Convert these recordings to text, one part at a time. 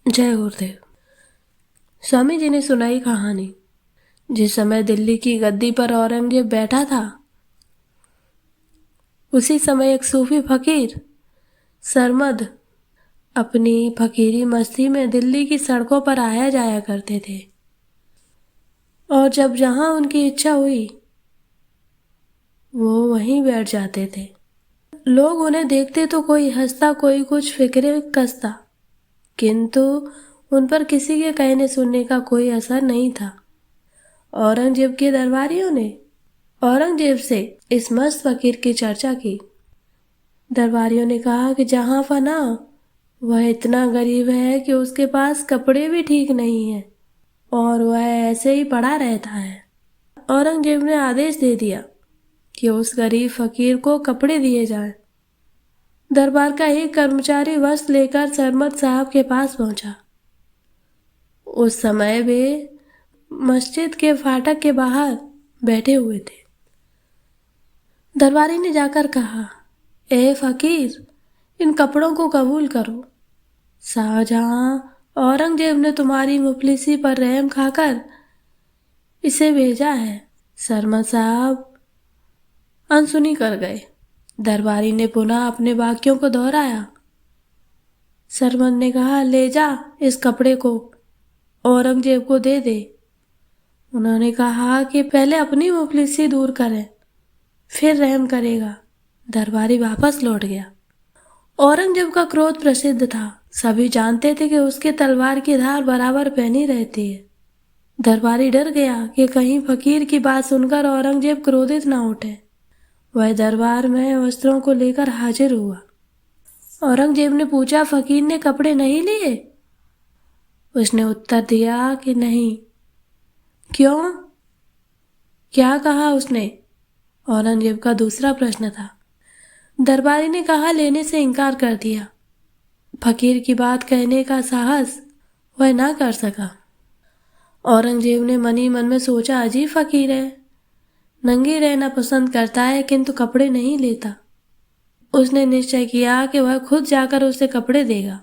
जय गुरुदेव। स्वामी जी ने सुनाई कहानी। जिस समय दिल्ली की गद्दी पर औरंगजेब बैठा था, उसी समय एक सूफी फकीर सरमद अपनी फकीरी मस्ती में दिल्ली की सड़कों पर आया जाया करते थे, और जब जहां उनकी इच्छा हुई वो वहीं बैठ जाते थे। लोग उन्हें देखते तो कोई हंसता, कोई कुछ फिक्रे कसता, किंतु उन पर किसी के कहने सुनने का कोई असर नहीं था। औरंगजेब के दरबारियों ने औरंगजेब से इस मस्त फकीर की चर्चा की। दरबारियों ने कहा कि जहां फना, वह इतना गरीब है कि उसके पास कपड़े भी ठीक नहीं है और वह ऐसे ही पड़ा रहता है। औरंगजेब ने आदेश दे दिया कि उस गरीब फकीर को कपड़े दिए जाएं। दरबार का एक कर्मचारी वस्त्र लेकर सरमद साहब के पास पहुंचा। उस समय वे मस्जिद के फाटक के बाहर बैठे हुए थे। दरबारी ने जाकर कहा, ए फकीर, इन कपड़ों को कबूल करो। शाहजहां औरंगजेब ने तुम्हारी मुफलिसी पर रहम खाकर इसे भेजा है। सरमद साहब अनसुनी कर गए। दरबारी ने पुनः अपने वाक्यों को दोहराया। सरमद ने कहा, ले जा इस कपड़े को, औरंगजेब को दे दे। उन्होंने कहा कि पहले अपनी मुफलिसी दूर करें, फिर रहम करेगा। दरबारी वापस लौट गया। औरंगजेब का क्रोध प्रसिद्ध था। सभी जानते थे कि उसके तलवार की धार बराबर पहनी रहती है। दरबारी डर गया कि कहीं फकीर की बात सुनकर औरंगजेब क्रोधित ना उठे। वह दरबार में वस्त्रों को लेकर हाजिर हुआ। औरंगजेब ने पूछा, फकीर ने कपड़े नहीं लिए? उसने उत्तर दिया कि नहीं। क्यों? क्या कहा उसने? औरंगजेब का दूसरा प्रश्न था। दरबारी ने कहा, लेने से इनकार कर दिया। फकीर की बात कहने का साहस वह ना कर सका। औरंगजेब ने मनी मन में सोचा, अजीब फकीर है, नंगे रहना पसंद करता है किंतु कपड़े नहीं लेता। उसने निश्चय किया कि वह खुद जाकर उसे कपड़े देगा।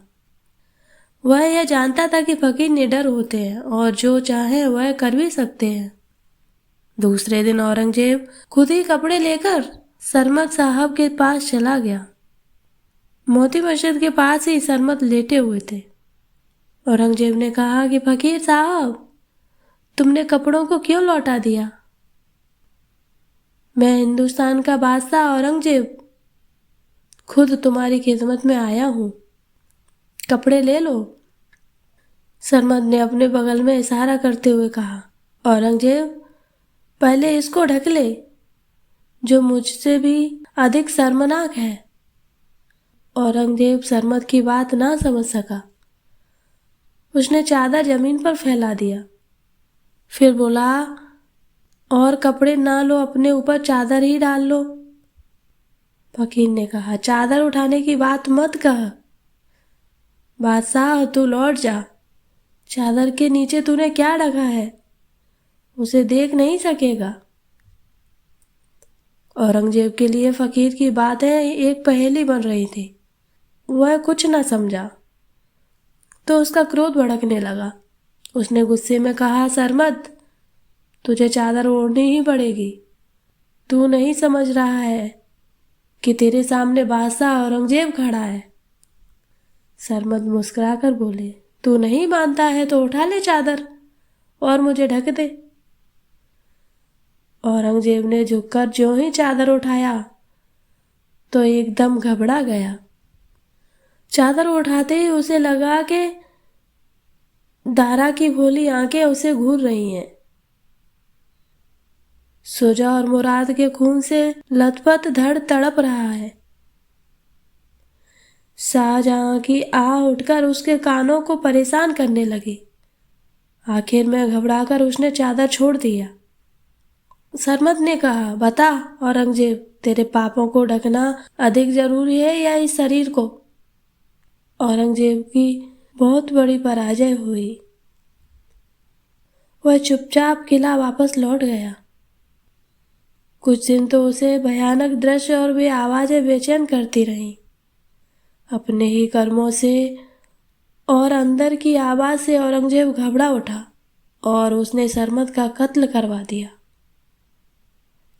वह यह जानता था कि फकीर निडर होते हैं और जो चाहे वह कर भी सकते हैं। दूसरे दिन औरंगजेब खुद ही कपड़े लेकर सरमद साहब के पास चला गया। मोती मस्जिद के पास ही सरमद लेटे हुए थे। औरंगजेब ने कहा कि फकीर साहब, तुमने कपड़ों को क्यों लौटा दिया? मैं हिंदुस्तान का बादशाह औरंगजेब खुद तुम्हारी खिदमत में आया हूं, कपड़े ले लो। सरमद ने अपने बगल में इशारा करते हुए कहा, औरंगजेब, पहले इसको ढक ले, जो मुझसे भी अधिक शर्मनाक है। औरंगजेब सरमद की बात ना समझ सका। उसने चादर जमीन पर फैला दिया, फिर बोला, और कपड़े ना लो, अपने ऊपर चादर ही डाल लो। फकीर ने कहा, चादर उठाने की बात मत कह। बादशाह, तू लौट जा। चादर के नीचे तूने क्या ढका है, उसे देख नहीं सकेगा। औरंगजेब के लिए फकीर की बातें एक पहेली बन रही थी। वह कुछ न समझा तो उसका क्रोध भड़कने लगा। उसने गुस्से में कहा, सरमद, तुझे चादर ओढ़नी ही पड़ेगी। तू नहीं समझ रहा है कि तेरे सामने बादशाह औरंगजेब खड़ा है। सरमद मुस्कुराकर बोले, तू नहीं मानता है तो उठा ले चादर और मुझे ढक दे। औरंगजेब ने झुककर ज्यों ही चादर उठाया तो एकदम घबरा गया। चादर उठाते ही उसे लगा कि दारा की भोली आंखें उसे घूर रही हैं। सुजा और मुराद के खून से लथपथ धड़ तड़प रहा है। शाहजहां की आह उठकर उसके कानों को परेशान करने लगी। आखिर में घबराकर उसने चादर छोड़ दिया। सरमद ने कहा, बता औरंगजेब, तेरे पापों को ढकना अधिक जरूरी है या इस शरीर को? औरंगजेब की बहुत बड़ी पराजय हुई। वह चुपचाप किला वापस लौट गया। कुछ दिन तो उसे भयानक दृश्य और वे आवाजें बेचैन करती रहीं। अपने ही कर्मों से और अंदर की आवाज से औरंगजेब घबरा उठा और उसने सरमद का कत्ल करवा दिया।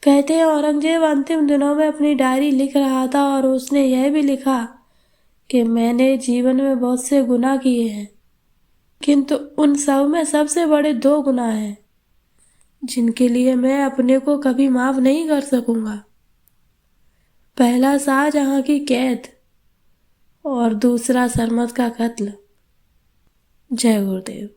कहते हैं औरंगजेब अंतिम दिनों में अपनी डायरी लिख रहा था और उसने यह भी लिखा कि मैंने जीवन में बहुत से गुनाह किए हैं, किंतु उन सब में सबसे बड़े 2 गुनाह हैं जिनके लिए मैं अपने को कभी माफ नहीं कर सकूंगा। पहला शाहजहां की कैद और दूसरा सरमद का कत्ल। जय गुरुदेव।